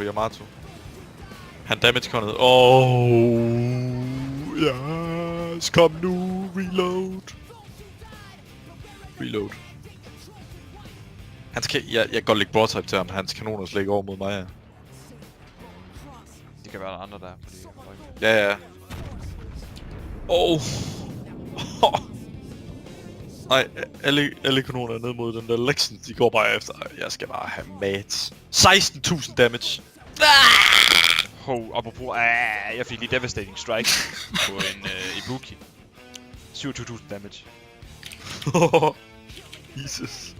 Yamato. Han damage con'et. Yes, kom nu, reload. Reload. Han skal, jeg kan godt lægge broadtype til ham, hans kanoner slet ikke over mod mig, ja. Det kan være der andre der, fordi... Ja. Nej, alle kanoner er ned mod den der Lexion, de går bare efter. Jeg skal bare have mats. 16.000 damage. Apropos, jeg fik lige Devastating Strike på en Ibuki. 27.000 damage. Jesus.